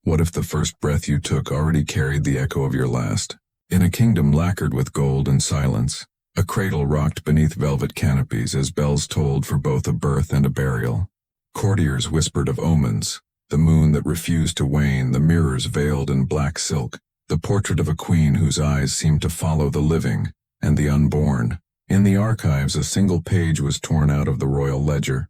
What if the first breath you took already carried the echo of your last? In a kingdom lacquered with gold and silence, a cradle rocked beneath velvet canopies as bells tolled for both a birth and a burial. Courtiers whispered of omens, the moon that refused to wane, the mirrors veiled in black silk, the portrait of a queen whose eyes seemed to follow the living and the unborn. In the archives, a single page was torn out of the royal ledger,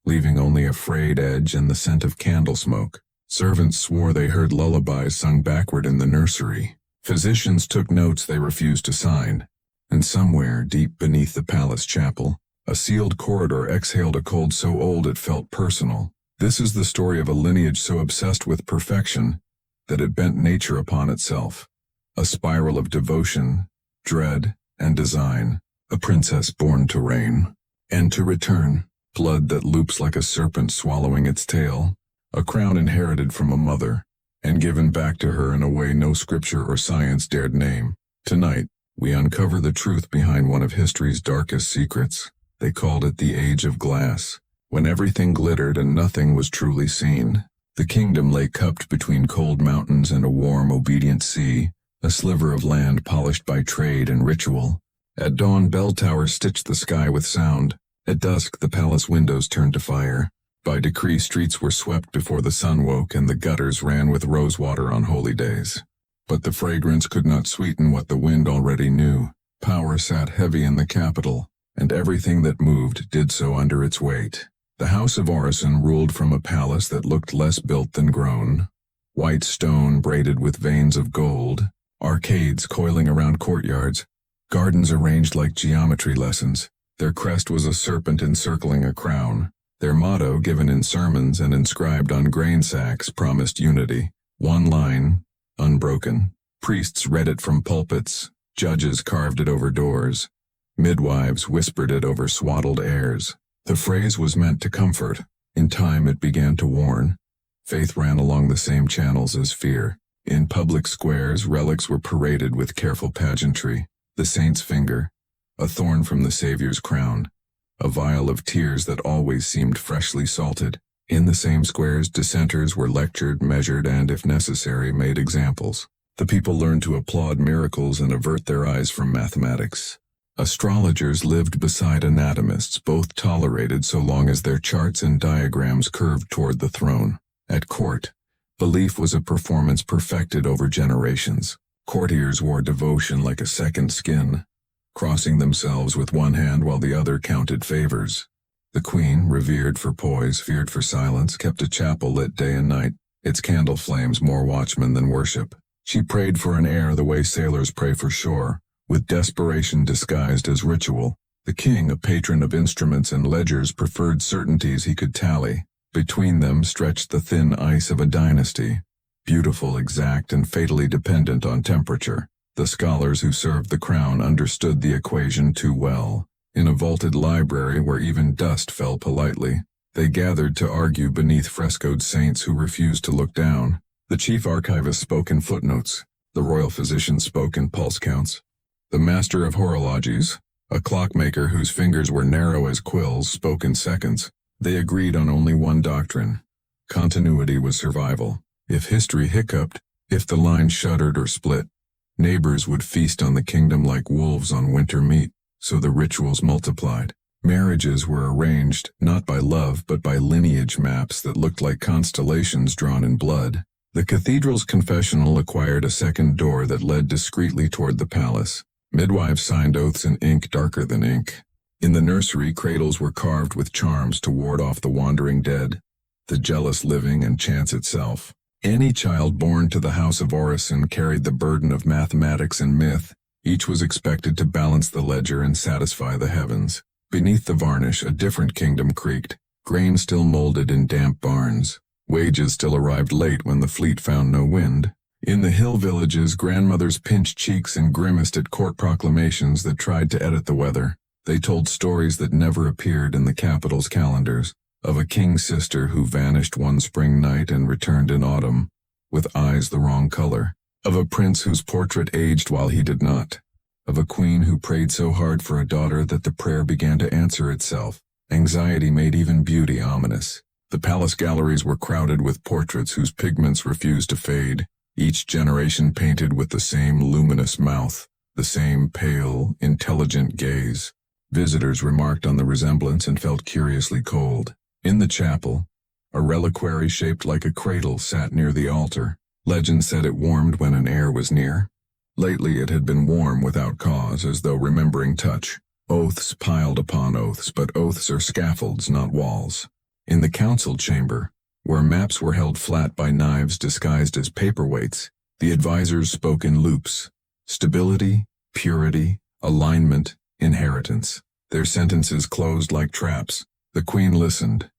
leaving only a frayed edge and the scent of candle smoke. Servants swore they heard lullabies sung backward in the nursery. Physicians took notes they refused to sign. And somewhere, deep beneath the palace chapel, a sealed corridor exhaled a cold so old it felt personal. This is the story of a lineage so obsessed with perfection that it bent nature upon itself. A spiral of devotion, dread, and design. A princess born to reign and to return. Blood that loops like a serpent swallowing its tail. A crown inherited from a mother, and given back to her in a way no scripture or science dared name. Tonight, we uncover the truth behind one of history's darkest secrets. They called it the Age of Glass, when everything glittered and nothing was truly seen. The kingdom lay cupped between cold mountains and a warm, obedient sea, a sliver of land polished by trade and ritual. At dawn, bell towers stitched the sky with sound. At dusk, the palace windows turned to fire. By decree, streets were swept before the sun woke, and the gutters ran with rosewater on holy days. But the fragrance could not sweeten what the wind already knew. Power sat heavy in the capital, and everything that moved did so under its weight. The House of Orison ruled from a palace that looked less built than grown. White stone braided with veins of gold, arcades coiling around courtyards, gardens arranged like geometry lessons. Their crest was a serpent encircling a crown. Their motto, given in sermons and inscribed on grain sacks, promised unity. One line, unbroken. Priests read it from pulpits, judges carved it over doors, midwives whispered it over swaddled heirs. The phrase was meant to comfort. In time it began to warn. Faith ran along the same channels as fear. In public squares, relics were paraded with careful pageantry. The saint's finger, a thorn from the Savior's crown, a vial of tears that always seemed freshly salted. In the same squares, dissenters were lectured, measured, and, if necessary, made examples. The people learned to applaud miracles and avert their eyes from mathematics. Astrologers lived beside anatomists, both tolerated so long as their charts and diagrams curved toward the throne. At court, belief was a performance perfected over generations. Courtiers wore devotion like a second skin, crossing themselves with one hand while the other counted favors. The queen, revered for poise, feared for silence, kept a chapel lit day and night, its candle flames more watchmen than worship. She prayed for an heir the way sailors pray for shore, with desperation disguised as ritual. The king, a patron of instruments and ledgers, preferred certainties he could tally. Between them stretched the thin ice of a dynasty, beautiful, exact, and fatally dependent on temperature. The scholars who served the crown understood the equation too well. In a vaulted library where even dust fell politely, they gathered to argue beneath frescoed saints who refused to look down. The chief archivist spoke in footnotes. The royal physician spoke in pulse counts. The master of horologies, a clockmaker whose fingers were narrow as quills, spoke in seconds. They agreed on only one doctrine. Continuity was survival. If history hiccuped, if the line shuddered or split, neighbors would feast on the kingdom like wolves on winter meat. So the rituals multiplied. Marriages were arranged not by love but by lineage maps that looked like constellations drawn in blood. The cathedral's confessional acquired a second door that led discreetly toward the palace. Midwives signed oaths in ink darker than ink. In the nursery, cradles were carved with charms to ward off the wandering dead, the jealous living, and chance itself. Any child born to the House of Orison carried the burden of mathematics and myth. Each was expected to balance the ledger and satisfy the heavens. Beneath the varnish, a different kingdom creaked. Grain still molded in damp barns. Wages still arrived late when the fleet found no wind. In the hill villages, grandmothers pinched cheeks and grimaced at court proclamations that tried to edit the weather. They told stories that never appeared in the capital's calendars, of a king's sister who vanished one spring night and returned in autumn, with eyes the wrong color. Of a prince whose portrait aged while he did not. Of a queen who prayed so hard for a daughter that the prayer began to answer itself. Anxiety made even beauty ominous. The palace galleries were crowded with portraits whose pigments refused to fade, each generation painted with the same luminous mouth, the same pale, intelligent gaze. Visitors remarked on the resemblance and felt curiously cold. In the chapel, a reliquary shaped like a cradle sat near the altar. Legend said it warmed when an heir was near. Lately it had been warm without cause, as though remembering touch. Oaths piled upon oaths, but oaths are scaffolds, not walls. In the council chamber, where maps were held flat by knives disguised as paperweights, the advisors spoke in loops. Stability, purity, alignment, inheritance. Their sentences closed like traps. The queen listened,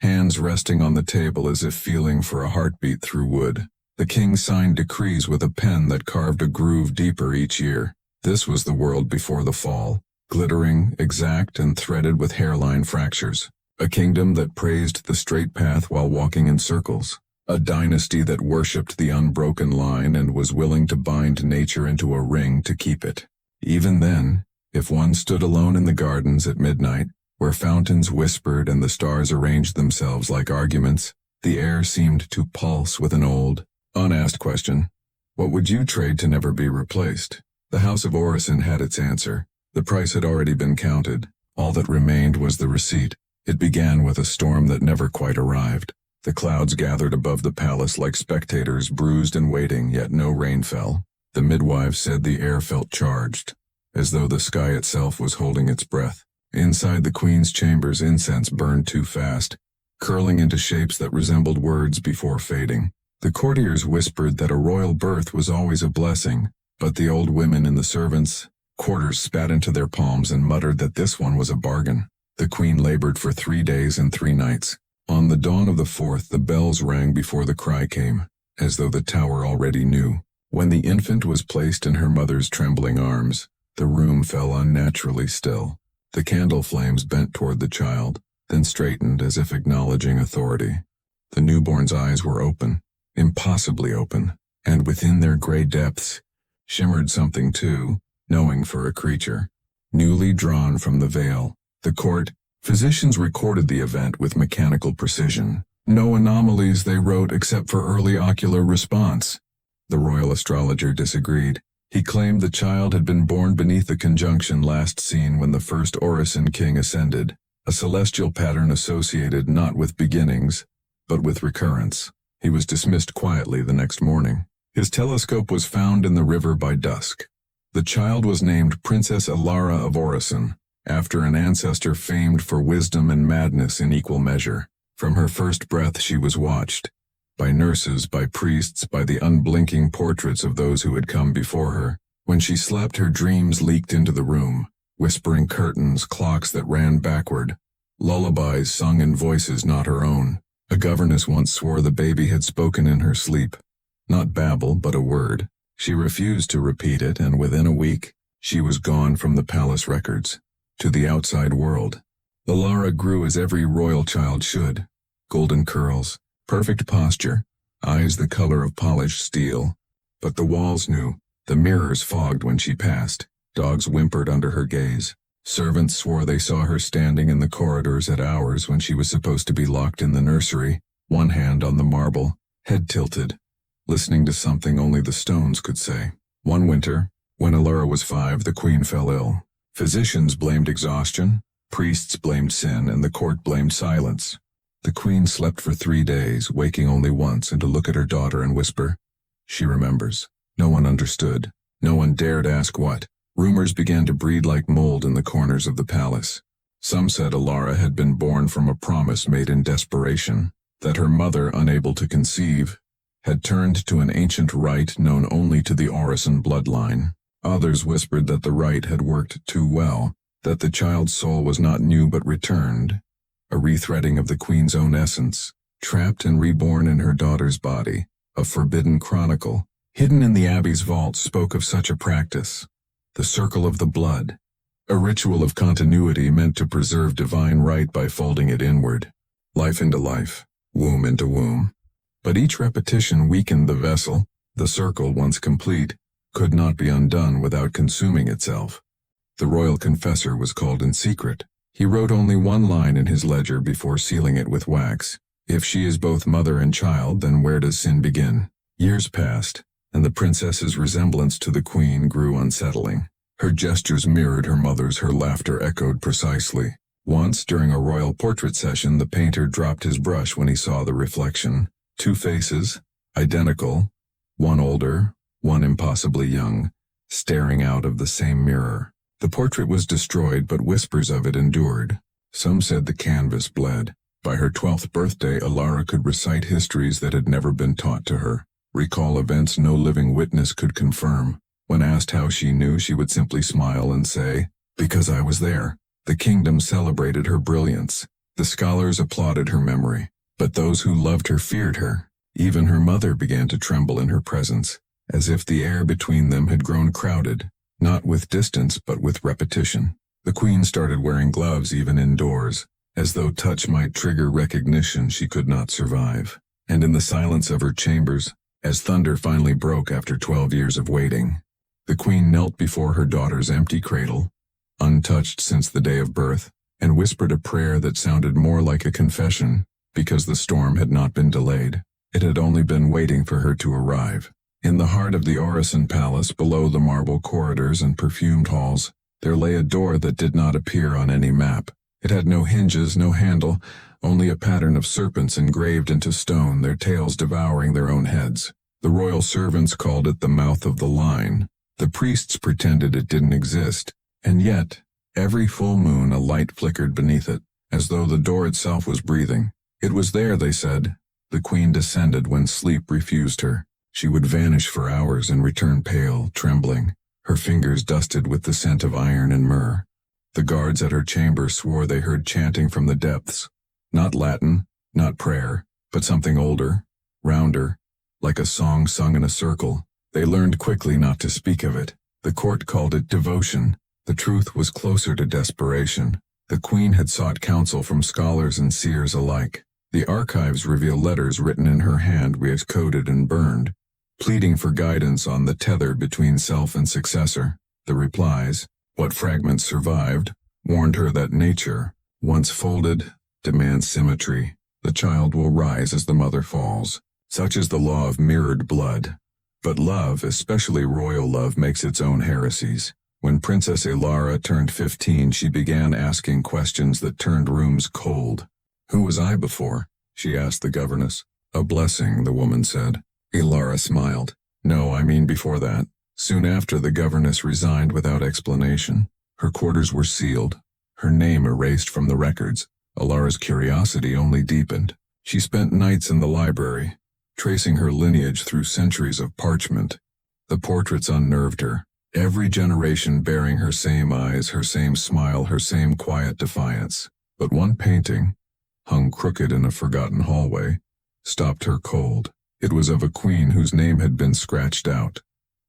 hands resting on the table as if feeling for a heartbeat through wood. The king signed decrees with a pen that carved a groove deeper each year. This was the world before the fall, glittering, exact, and threaded with hairline fractures. A kingdom that praised the straight path while walking in circles. A dynasty that worshipped the unbroken line and was willing to bind nature into a ring to keep it. Even then, if one stood alone in the gardens at midnight, where fountains whispered and the stars arranged themselves like arguments, the air seemed to pulse with an old, unasked question. What would you trade to never be replaced? The House of Orison had its answer. The price had already been counted. All that remained was the receipt. It began with a storm that never quite arrived. The clouds gathered above the palace like spectators, bruised and waiting, yet no rain fell. The midwives said the air felt charged, as though the sky itself was holding its breath. Inside the queen's chambers, incense burned too fast, curling into shapes that resembled words before fading. The courtiers whispered that a royal birth was always a blessing, but the old women in the servants' quarters spat into their palms and muttered that this one was a bargain. The queen labored for 3 days and 3 nights. On the dawn of the 4th, the bells rang before the cry came, as though the tower already knew. When the infant was placed in her mother's trembling arms, the room fell unnaturally still. The candle flames bent toward the child, then straightened as if acknowledging authority. The newborn's eyes were open, impossibly open, and within their gray depths shimmered something too, knowing for a creature, newly drawn from the veil. The court, physicians recorded the event with mechanical precision. No anomalies, they wrote, except for early ocular response. The royal astrologer disagreed. He claimed the child had been born beneath the conjunction last seen when the first Orison king ascended, a celestial pattern associated not with beginnings, but with recurrence. He was dismissed quietly the next morning. His telescope was found in the river by dusk. The child was named Princess Alara of Orison, after an ancestor famed for wisdom and madness in equal measure. From her first breath she was watched, by nurses, by priests, by the unblinking portraits of those who had come before her. When she slept, her dreams leaked into the room, whispering curtains, clocks that ran backward, lullabies sung in voices not her own. A governess once swore the baby had spoken in her sleep. Not babble, but a word. She refused to repeat it, and within a week, she was gone from the palace records, to the outside world. Alara grew as every royal child should. Golden curls, perfect posture, eyes the color of polished steel. But the walls knew, the mirrors fogged when she passed. Dogs whimpered under her gaze. Servants swore they saw her standing in the corridors at hours when she was supposed to be locked in the nursery, one hand on the marble, head tilted, listening to something only the stones could say. One winter, when Alara was 5, the queen fell ill. Physicians blamed exhaustion, priests blamed sin, and the court blamed silence. The queen slept for 3 days, waking only once and to look at her daughter and whisper, "She remembers." No one understood. No one dared ask what. Rumors began to breed like mold in the corners of the palace. Some said Alara had been born from a promise made in desperation, that her mother, unable to conceive, had turned to an ancient rite known only to the Orison bloodline. Others whispered that the rite had worked too well, that the child's soul was not new but returned, a rethreading of the queen's own essence, trapped and reborn in her daughter's body. A forbidden chronicle, hidden in the abbey's vault, spoke of such a practice. The circle of the blood, a ritual of continuity meant to preserve divine right by folding it inward, life into life, womb into womb. But each repetition weakened the vessel. The circle, once complete, could not be undone without consuming itself. The royal confessor was called in secret. He wrote only one line in his ledger before sealing it with wax. If she is both mother and child, then where does sin begin? Years passed, and the princess's resemblance to the queen grew unsettling. Her gestures mirrored her mother's, her laughter echoed precisely. Once, during a royal portrait session, the painter dropped his brush when he saw the reflection. Two faces, identical, one older, one impossibly young, staring out of the same mirror. The portrait was destroyed, but whispers of it endured. Some said the canvas bled. By her 12th birthday, Alara could recite histories that had never been taught to her, recall events no living witness could confirm. When asked how she knew, she would simply smile and say, "Because I was there." The kingdom celebrated her brilliance. The scholars applauded her memory. But those who loved her feared her. Even her mother began to tremble in her presence, as if the air between them had grown crowded, not with distance but with repetition. The queen started wearing gloves even indoors, as though touch might trigger recognition she could not survive. And in the silence of her chambers, as thunder finally broke after 12 years of waiting, the queen knelt before her daughter's empty cradle, untouched since the day of birth, and whispered a prayer that sounded more like a confession, because the storm had not been delayed. It had only been waiting for her to arrive. In the heart of the Orison Palace, below the marble corridors and perfumed halls, there lay a door that did not appear on any map. It had no hinges, no handle, only a pattern of serpents engraved into stone, their tails devouring their own heads. The royal servants called it the mouth of the line. The priests pretended it didn't exist. And yet, every full moon a light flickered beneath it, as though the door itself was breathing. It was there, they said. The queen descended when sleep refused her. She would vanish for hours and return pale, trembling, her fingers dusted with the scent of iron and myrrh. The guards at her chamber swore they heard chanting from the depths. Not Latin, not prayer, but something older, rounder, like a song sung in a circle. They learned quickly not to speak of it. The court called it devotion. The truth was closer to desperation. The queen had sought counsel from scholars and seers alike. The archives reveal letters written in her hand re-coded and burned, pleading for guidance on the tether between self and successor. The replies, what fragments survived, warned her that nature, once folded, demands symmetry. The child will rise as the mother falls. Such is the law of mirrored blood. But love, especially royal love, makes its own heresies. When Princess Alara turned 15, she began asking questions that turned rooms cold. Who was I before? She asked the governess. A blessing, the woman said. Alara smiled. No, I mean before that. Soon after, the governess resigned without explanation. Her quarters were sealed, her name erased from the records. Alara's curiosity only deepened. She spent nights in the library, tracing her lineage through centuries of parchment. The portraits unnerved her. Every generation bearing her same eyes, her same smile, her same quiet defiance. But one painting, hung crooked in a forgotten hallway, stopped her cold. It was of a queen whose name had been scratched out,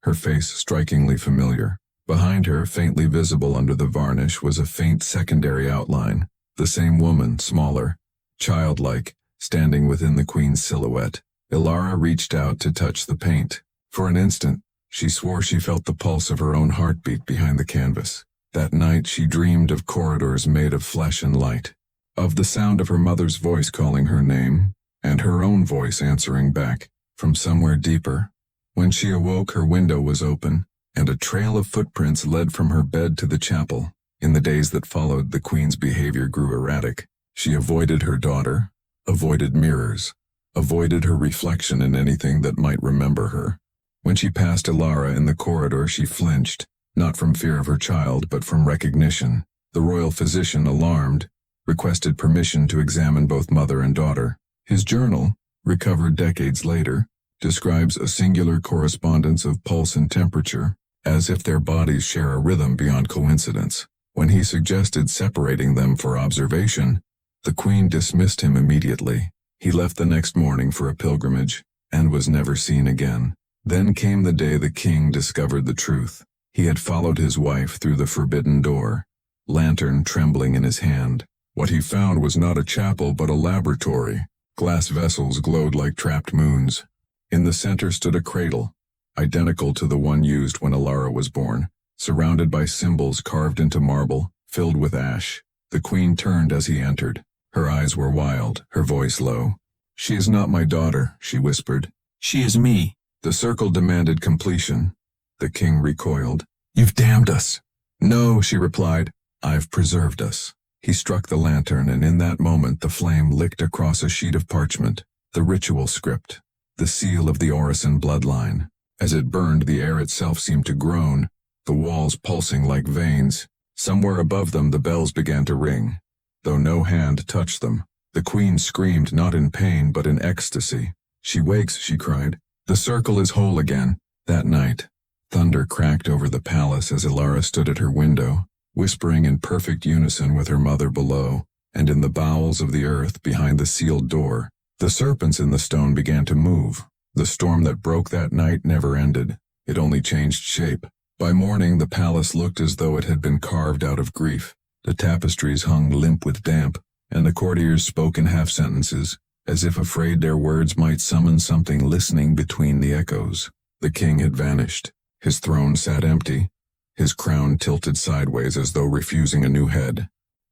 her face strikingly familiar. Behind her, faintly visible under the varnish, was a faint secondary outline. The same woman, smaller, childlike, standing within the queen's silhouette. Alara reached out to touch the paint. For an instant, she swore she felt the pulse of her own heartbeat behind the canvas. That night she dreamed of corridors made of flesh and light, of the sound of her mother's voice calling her name, and her own voice answering back, from somewhere deeper. When she awoke, her window was open, and a trail of footprints led from her bed to the chapel. In the days that followed, the queen's behavior grew erratic. She avoided her daughter, avoided mirrors, avoided her reflection in anything that might remember her. When she passed Alara in the corridor, she flinched, not from fear of her child, but from recognition. The royal physician, alarmed, requested permission to examine both mother and daughter. His journal, recovered decades later, describes a singular correspondence of pulse and temperature, as if their bodies share a rhythm beyond coincidence. When he suggested separating them for observation, the queen dismissed him immediately. He left the next morning for a pilgrimage, and was never seen again. Then came the day the king discovered the truth. He had followed his wife through the forbidden door, lantern trembling in his hand. What he found was not a chapel but a laboratory. Glass vessels glowed like trapped moons. In the center stood a cradle, identical to the one used when Alara was born, surrounded by symbols carved into marble, filled with ash. The queen turned as he entered. Her eyes were wild, her voice low. "She is not my daughter," she whispered. "She is me." The circle demanded completion. The king recoiled. "You've damned us." "No," she replied. "I've preserved us." He struck the lantern, and in that moment the flame licked across a sheet of parchment, the ritual script, the seal of the Orison bloodline. As it burned, the air itself seemed to groan, the walls pulsing like veins. Somewhere above them the bells began to ring, though no hand touched them. The queen screamed, not in pain but in ecstasy. "She wakes," she cried. "The circle is whole again." That night, thunder cracked over the palace as Ilara stood at her window, whispering in perfect unison with her mother below, and in the bowels of the earth behind the sealed door, the serpents in the stone began to move. The storm that broke that night never ended. It only changed shape. By morning, the palace looked as though it had been carved out of grief. The tapestries hung limp with damp, and the courtiers spoke in half-sentences, as if afraid their words might summon something listening between the echoes. The king had vanished. His throne sat empty, his crown tilted sideways as though refusing a new head.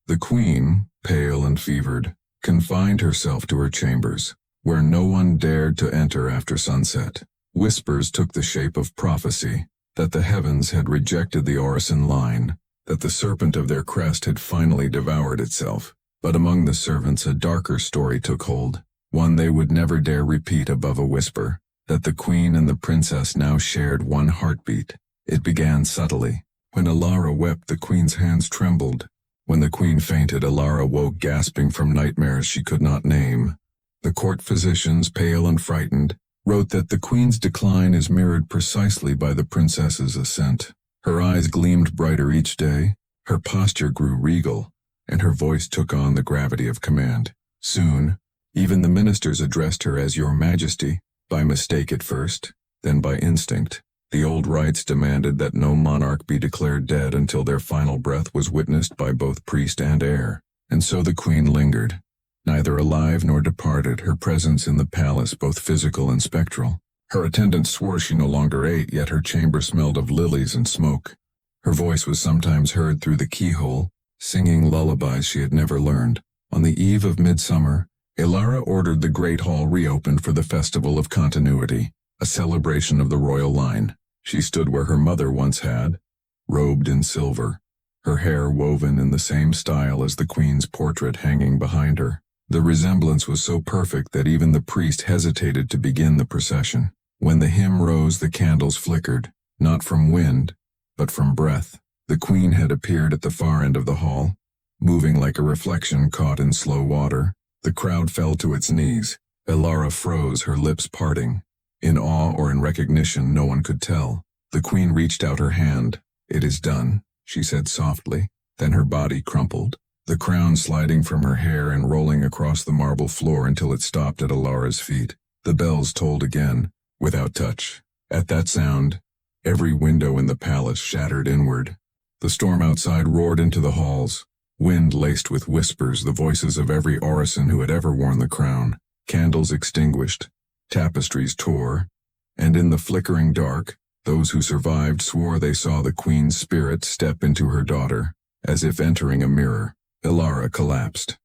The queen, pale and fevered, confined herself to her chambers, where no one dared to enter after sunset. Whispers took the shape of prophecy, that the heavens had rejected the Orison line, that the serpent of their crest had finally devoured itself. But among the servants a darker story took hold, one they would never dare repeat above a whisper, that the queen and the princess now shared one heartbeat. It began subtly. When Ilara wept, the queen's hands trembled. When the queen fainted, Ilara woke gasping from nightmares she could not name. The court physicians, pale and frightened, wrote that the queen's decline is mirrored precisely by the princess's ascent. Her eyes gleamed brighter each day, her posture grew regal, and her voice took on the gravity of command. Soon, even the ministers addressed her as Your Majesty, by mistake at first, then by instinct. The old rites demanded that no monarch be declared dead until their final breath was witnessed by both priest and heir. And so the queen lingered, neither alive nor departed, her presence in the palace both physical and spectral. Her attendants swore she no longer ate, yet her chamber smelled of lilies and smoke. Her voice was sometimes heard through the keyhole, singing lullabies she had never learned. On the eve of midsummer, Ilara ordered the great hall reopened for the Festival of Continuity, a celebration of the royal line. She stood where her mother once had, robed in silver, her hair woven in the same style as the queen's portrait hanging behind her. The resemblance was so perfect that even the priest hesitated to begin the procession. When the hymn rose, the candles flickered, not from wind, but from breath. The queen had appeared at the far end of the hall, moving like a reflection caught in slow water. The crowd fell to its knees. Ilara froze, her lips parting. In awe or in recognition, no one could tell. The queen reached out her hand. "It is done," she said softly. Then her body crumpled, the crown sliding from her hair and rolling across the marble floor until it stopped at Ilara's feet. The bells tolled again, without touch. At that sound, every window in the palace shattered inward. The storm outside roared into the halls, wind laced with whispers, the voices of every Orison who had ever worn the crown. Candles extinguished, tapestries tore, and in the flickering dark, those who survived swore they saw the queen's spirit step into her daughter, as if entering a mirror. Ilara collapsed.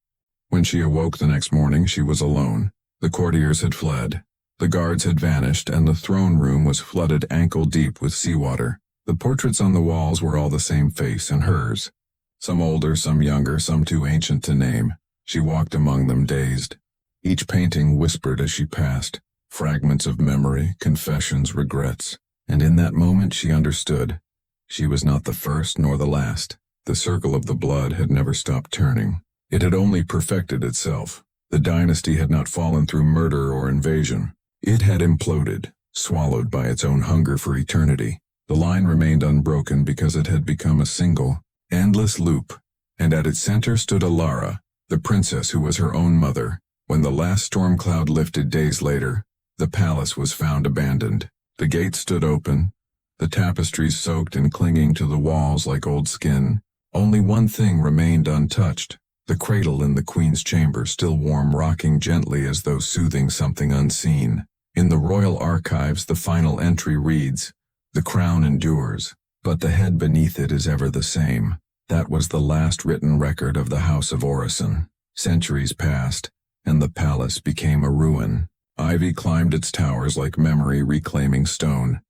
When she awoke the next morning, she was alone. The courtiers had fled, the guards had vanished, and the throne room was flooded ankle-deep with seawater. The portraits on the walls were all the same face and hers, some older, some younger, some too ancient to name. She walked among them dazed. Each painting whispered as she passed, fragments of memory, confessions, regrets. And in that moment she understood. She was not the first nor the last. The circle of the blood had never stopped turning. It had only perfected itself. The dynasty had not fallen through murder or invasion. It had imploded, swallowed by its own hunger for eternity. The line remained unbroken because it had become a single, endless loop. And at its center stood Ilara, the princess who was her own mother. When the last storm cloud lifted days later, the palace was found abandoned. The gates stood open, the tapestries soaked and clinging to the walls like old skin. Only one thing remained untouched, the cradle in the queen's chamber, still warm, rocking gently as though soothing something unseen. In the royal archives the final entry reads, "The crown endures, but the head beneath it is ever the same." That was the last written record of the House of Orison. Centuries passed, and the palace became a ruin. Ivy climbed its towers like memory reclaiming stone,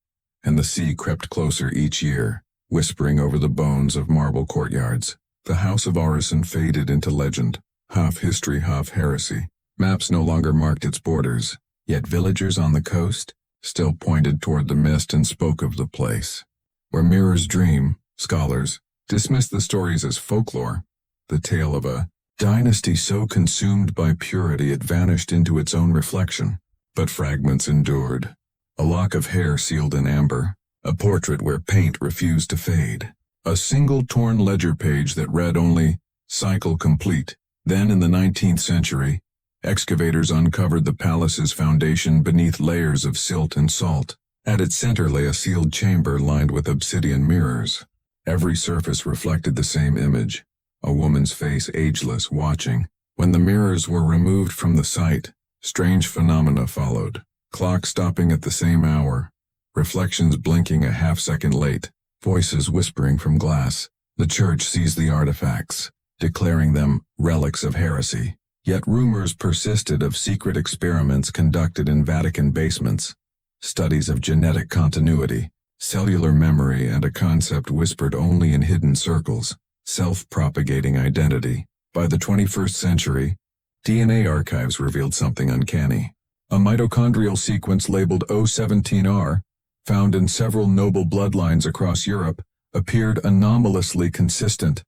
and the sea crept closer each year, whispering over the bones of marble courtyards. The House of Orison faded into legend, half history, half heresy. Maps no longer marked its borders, yet villagers on the coast still pointed toward the mist and spoke of the place. Where mirrors dream, scholars dismissed the stories as folklore, the tale of a dynasty so consumed by purity it vanished into its own reflection. But fragments endured. A lock of hair sealed in amber, a portrait where paint refused to fade, a single torn ledger page that read only, "Cycle complete." Then in the 19th century, excavators uncovered the palace's foundation beneath layers of silt and salt. At its center lay a sealed chamber lined with obsidian mirrors. Every surface reflected the same image, a woman's face ageless, watching. When the mirrors were removed from the site, strange phenomena followed. Clocks stopping at the same hour, reflections blinking a half-second late, voices whispering from glass. The church seized the artifacts, declaring them relics of heresy. Yet rumors persisted of secret experiments conducted in Vatican basements, studies of genetic continuity, cellular memory, and a concept whispered only in hidden circles, self-propagating identity. By the 21st century, DNA archives revealed something uncanny. A mitochondrial sequence labeled O17R, found in several noble bloodlines across Europe, appeared anomalously consistent,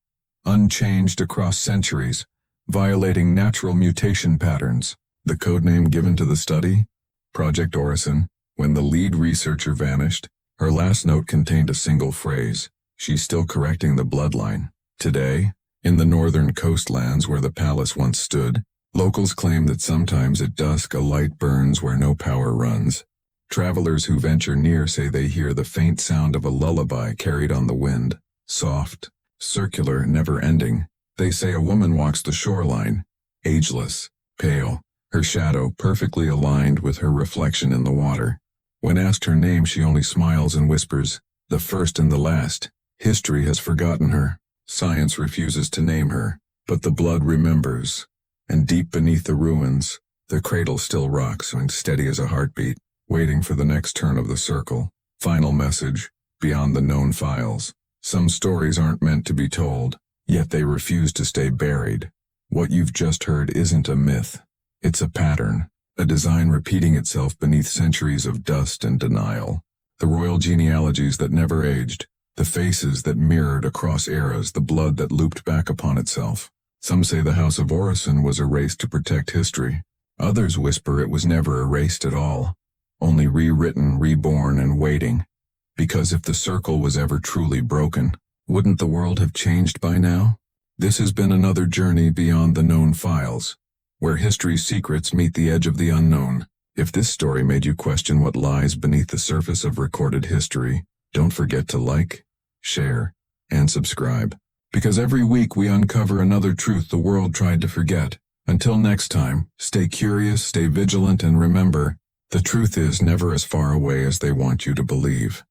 unchanged across centuries, violating natural mutation patterns. The codename given to the study? Project Orison. When the lead researcher vanished, her last note contained a single phrase: "She's still correcting the bloodline." Today, in the northern coastlands where the palace once stood, locals claim that sometimes at dusk a light burns where no power runs. Travelers who venture near say they hear the faint sound of a lullaby carried on the wind, soft, circular, never-ending. They say a woman walks the shoreline, ageless, pale, her shadow perfectly aligned with her reflection in the water. When asked her name, she only smiles and whispers, "The first and the last." History has forgotten her. Science refuses to name her, but the blood remembers. And deep beneath the ruins, the cradle still rocks and steady as a heartbeat, waiting for the next turn of the circle. Final message: beyond the known files. Some stories aren't meant to be told, yet they refuse to stay buried. What you've just heard isn't a myth. It's a pattern, a design repeating itself beneath centuries of dust and denial. The royal genealogies that never aged, the faces that mirrored across eras, the blood that looped back upon itself. Some say the House of Orison was erased to protect history. Others whisper it was never erased at all, only rewritten, reborn, and waiting. Because if the circle was ever truly broken, wouldn't the world have changed by now? This has been another journey beyond the known files, where history's secrets meet the edge of the unknown. If this story made you question what lies beneath the surface of recorded history, don't forget to like, share, and subscribe. Because every week we uncover another truth the world tried to forget. Until next time, stay curious, stay vigilant, and remember, the truth is never as far away as they want you to believe.